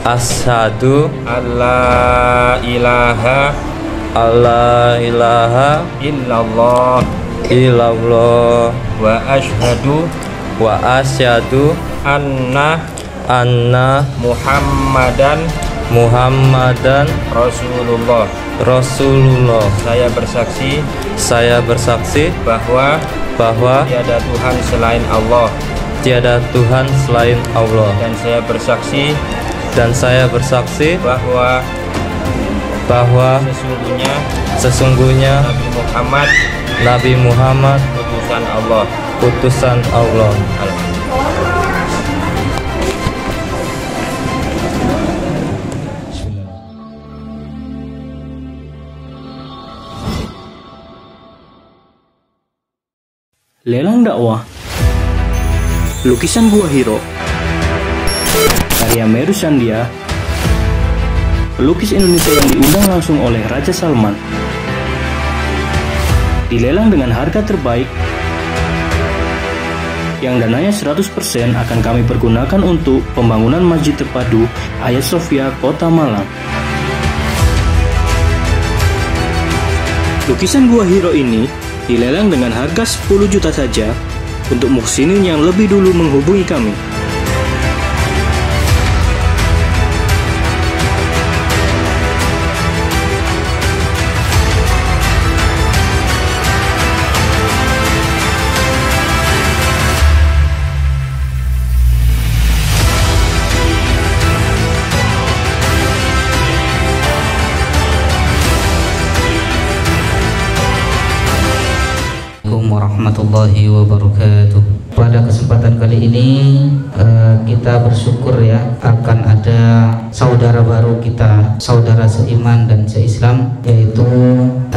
Asyhadu alla ilaha illallah wa asyhadu anna Muhammadan Rasulullah. Saya bersaksi bahwa tiada Tuhan selain Allah. Dan saya bersaksi bahwa sesungguhnya Nabi Muhammad utusan Allah. Lelang dakwah lukisan Gua Hiro karya Meru Sandia, pelukis Indonesia yang diundang langsung oleh Raja Salman, dilelang dengan harga terbaik yang dananya 100% akan kami pergunakan untuk pembangunan Masjid Terpadu Hagia Sophia Kota Malang. Lukisan Gua Hiro ini dilelang dengan harga 10 juta saja untuk muhsinin yang lebih dulu menghubungi kami. Warahmatullahi wabarakatuh. Pada kesempatan kali ini kita bersyukur ya akan ada saudara baru kita, saudara seiman dan seislam, yaitu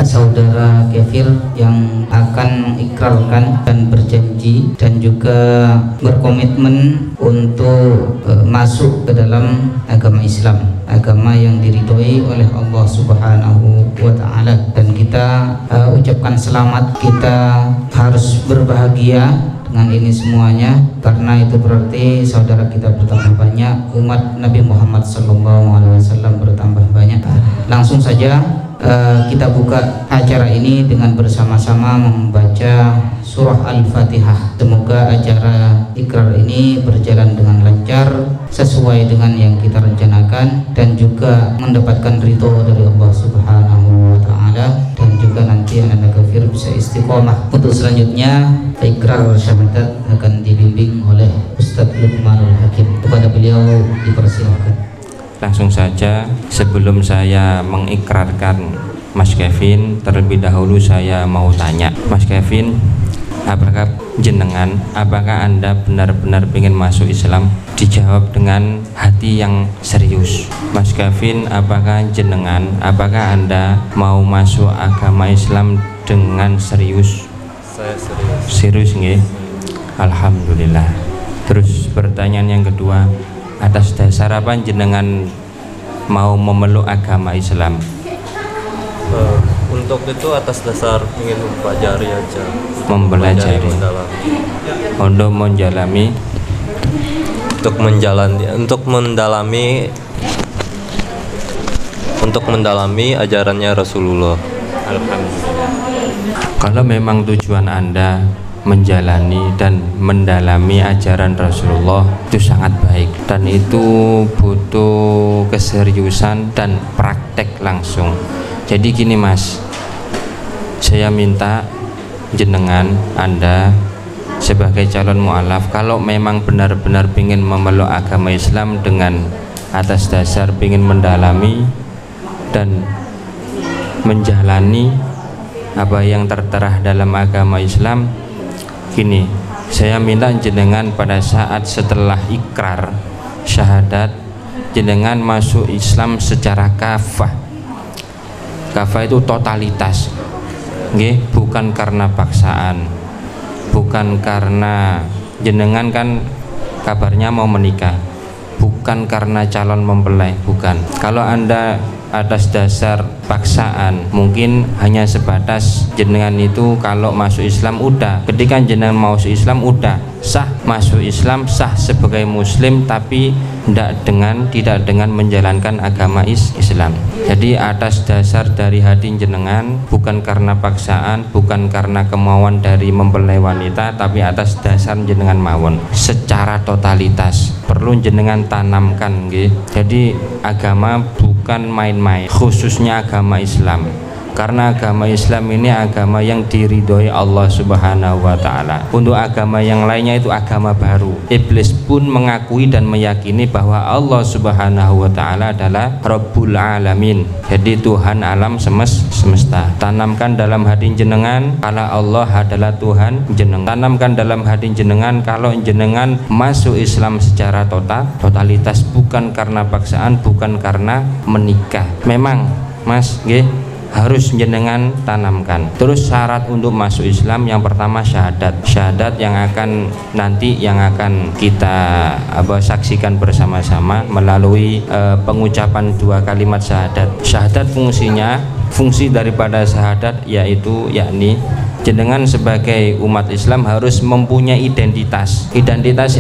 saudara Kefir yang akan mengikrarkan dan berjanji dan juga berkomitmen untuk masuk ke dalam agama Islam, agama yang diridhoi oleh Allah Subhanahu wa taala. Dan kita ucapkan selamat, kita harus berbahagia dengan ini semuanya, karena itu berarti saudara kita bertambah banyak, umat Nabi Muhammad SAW bertambah banyak. Langsung saja kita buka acara ini dengan bersama-sama membaca surah Al-Fatihah. Semoga acara ikrar ini berjalan dengan lancar sesuai dengan yang kita rencanakan dan juga mendapatkan ridho dari Allah Subhanahu wa taala, dan juga nanti anak kafir bisa istiqomah. Untuk selanjutnya ikrar syahadat akan dibimbing oleh Ustadz Luqmanul Hakim. Kepada beliau dipersilakan. Langsung saja, sebelum saya mengikrarkan Mas Kevin, terlebih dahulu saya mau tanya, Mas Kevin, apakah Anda benar-benar ingin masuk Islam? Dijawab dengan hati yang serius. Mas Kevin, apakah Anda mau masuk agama Islam dengan serius? Saya serius. Serius nggih? Alhamdulillah. Terus pertanyaan yang kedua, atas dasar apa jenengan mau memeluk agama Islam? Untuk itu atas dasar ingin mempelajari aja. Mempelajari. Untuk mendalami ajarannya Rasulullah. Alhamdulillah. Kalau memang tujuan Anda menjalani dan mendalami ajaran Rasulullah, itu sangat baik, dan itu butuh keseriusan dan praktek langsung. Jadi gini Mas, saya minta jenengan Anda sebagai calon mu'alaf, kalau memang benar-benar ingin memeluk agama Islam dengan atas dasar ingin mendalami dan menjalani apa yang tertera dalam agama Islam, gini, saya minta jenengan pada saat setelah ikrar syahadat, jenengan masuk Islam secara kafah. Kafah itu totalitas, nggih, bukan karena paksaan, bukan karena jenengan kan kabarnya mau menikah, bukan karena calon mempelai, bukan. Kalau Anda atas dasar paksaan, mungkin hanya sebatas jenengan itu kalau masuk Islam udah, ketika jenengan mau masuk Islam udah sah masuk Islam, sah sebagai muslim, tapi tidak dengan menjalankan agama Islam. Jadi atas dasar dari hati jenengan, bukan karena paksaan, bukan karena kemauan dari mempelai wanita, tapi atas dasar jenengan mawon secara totalitas perlu jenengan tanamkan nggih. Jadi agama bukan main-main, khususnya agama Islam. Karena agama Islam ini agama yang diridhoi Allah Subhanahu wa taala. Untuk agama yang lainnya itu agama baru. Iblis pun mengakui dan meyakini bahwa Allah Subhanahu wa taala adalah Rabbul Alamin. Jadi Tuhan alam semesta. Tanamkan dalam hati jenengan kalau Allah adalah Tuhan jenengan. Tanamkan dalam hati jenengan kalau jenengan masuk Islam secara totalitas, bukan karena paksaan, bukan karena menikah. Memang Mas nggih, harus jenengan tanamkan. Terus syarat untuk masuk Islam yang pertama syahadat yang akan kita saksikan bersama-sama melalui pengucapan 2 kalimat syahadat. Fungsi daripada syahadat yakni jenengan sebagai umat Islam harus mempunyai identitas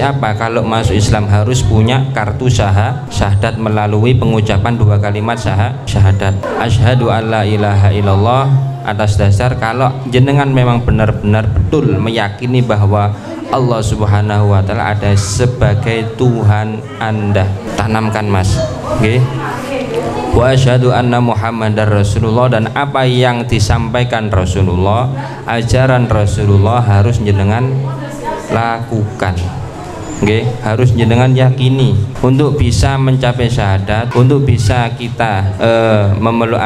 apa? Kalau masuk Islam harus punya kartu syahadat melalui pengucapan 2 kalimat syahadat. Asyhadu alla ilaha illallah, atas dasar kalau jenengan memang benar-benar betul meyakini bahwa Allah Subhanahu wa taala ada sebagai Tuhan Anda. Tanamkan Mas nggih. Wa asyhadu anna Muhammadar Rasulullah, dan apa yang disampaikan Rasulullah, ajaran Rasulullah harus jenengan lakukan. Nggih, harus jenengan yakini. Untuk bisa mencapai syahadat, untuk bisa kita memeluk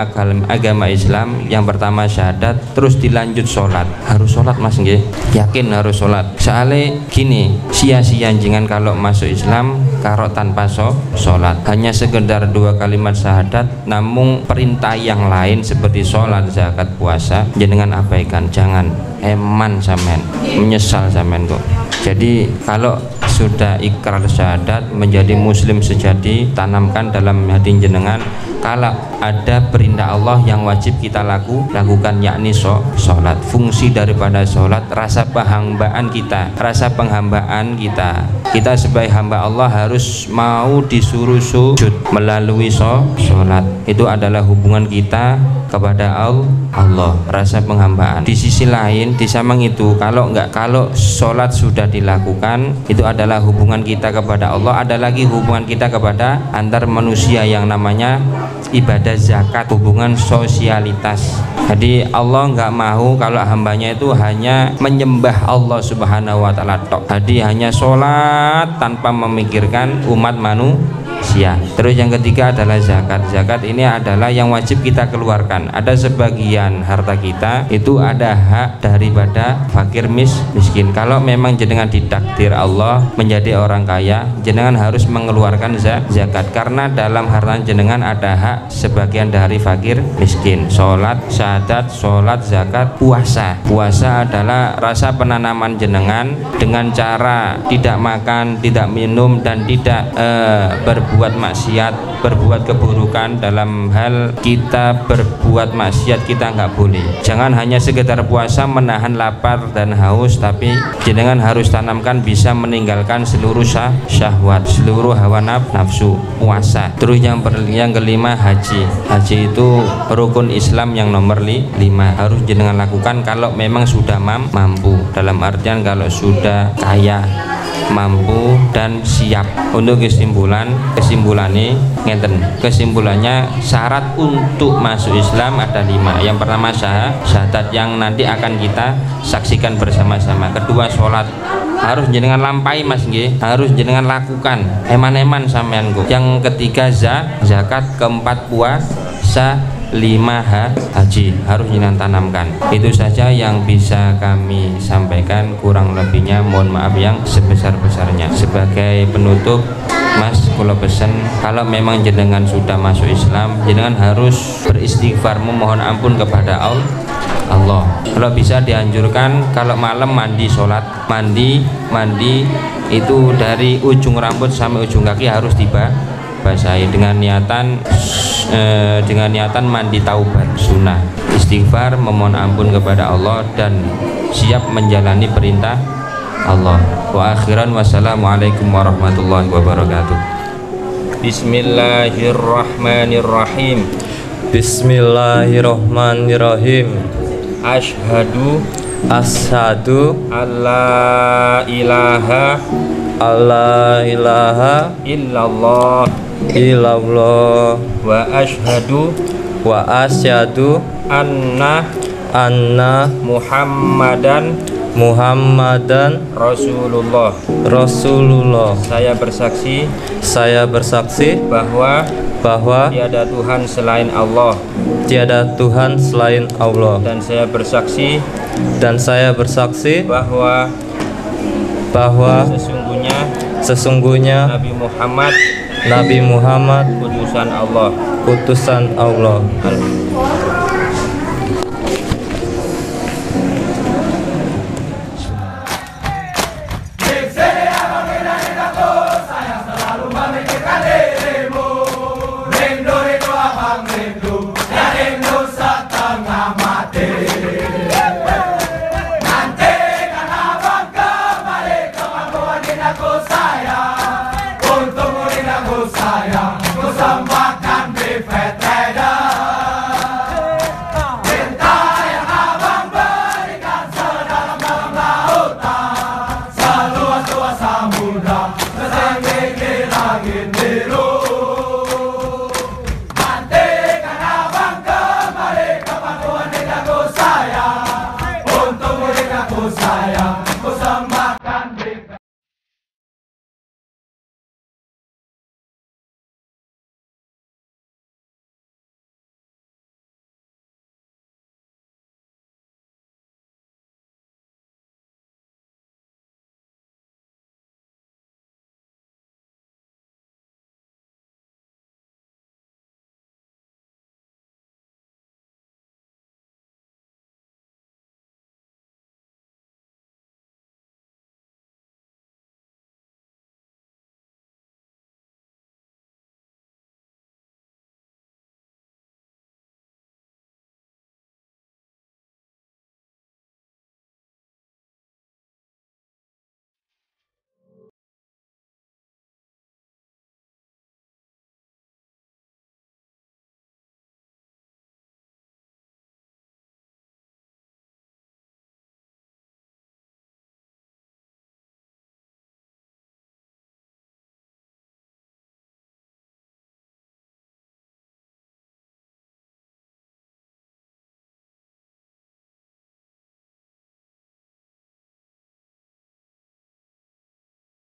agama Islam, yang pertama syahadat, terus dilanjut sholat. Harus sholat Mas nggih, yakin harus sholat. Soalnya gini, sia-sia jenengan kalau masuk Islam karo tanpa sholat, hanya sekedar 2 kalimat syahadat, namun perintah yang lain seperti sholat, zakat, puasa jenengan abaikan. Jangan, eman sampean, menyesal sampean kok. Jadi kalau sudah ikrar syahadat menjadi muslim sejati, tanamkan dalam hati jenengan kalau ada perintah Allah yang wajib kita lakukan, yakni sholat. Fungsi daripada sholat, rasa penghambaan kita sebagai hamba Allah harus mau disuruh sujud melalui sholat. Itu adalah hubungan kita kepada Allah, rasa penghambaan. Di sisi lain, di samping itu, kalau sholat sudah dilakukan, itu adalah hubungan kita kepada Allah. Ada lagi hubungan kita kepada antar manusia yang namanya ibadah zakat, hubungan sosialitas. Jadi Allah nggak mau kalau hambanya itu hanya menyembah Allah Subhanahu wa taala tok. Jadi hanya sholat tanpa memikirkan umat manusia. Terus yang ketiga adalah zakat. Zakat ini adalah yang wajib kita keluarkan. Ada sebagian harta kita itu ada hak daripada fakir miskin. Kalau memang jenengan ditakdir Allah menjadi orang kaya, jenengan harus mengeluarkan zakat, karena dalam harta jenengan ada hak sebagian dari fakir miskin. Sholat, syahadat, sholat, zakat, puasa. Puasa adalah rasa penanaman jenengan dengan cara tidak makan, tidak minum, dan tidak berbuat maksiat, berbuat keburukan. Dalam hal kita berbuat maksiat kita nggak boleh. Jangan hanya sekedar puasa menahan lapar dan haus, tapi jenengan harus tanamkan bisa meninggalkan seluruh syahwat, seluruh hawa nafsu. Puasa. Terus yang kelima haji. Haji itu rukun Islam yang nomor 5, harus jenengan lakukan kalau memang sudah mampu. Dalam artian kalau sudah kaya, mampu, dan siap. Untuk kesimpulannya ngeten. Kesimpulannya syarat untuk masuk Islam ada 5. Yang pertama syahadat yang nanti akan kita saksikan bersama-sama. Kedua sholat, harus jenengan lampai Mas nggih, harus jenengan lakukan eman-eman sampean kok. Yang ketiga zakat, keempat puasa, 5 haji harus jenengan tanamkan. Itu saja yang bisa kami sampaikan, kurang lebihnya mohon maaf yang sebesar-besarnya. Sebagai penutup Mas, kula pesen kalau memang jenengan sudah masuk Islam, jenengan harus beristighfar, memohon ampun kepada Allah. Kalau bisa dianjurkan kalau malam mandi, sholat, mandi itu dari ujung rambut sampai ujung kaki harus basahi dengan niatan mandi taubat sunnah, istighfar, memohon ampun kepada Allah dan siap menjalani perintah Allah. Wa akhiran wassalamualaikum warahmatullahi wabarakatuh. Bismillahirrahmanirrahim. Bismillahirrahmanirrahim. Ashhadu Asyhadu alla ilaha illallah illallah wa asyhadu anna Muhammadan Rasulullah. Saya bersaksi bahwa tiada Tuhan selain Allah, dan saya bersaksi bahwa sesungguhnya Nabi Muhammad utusan Allah.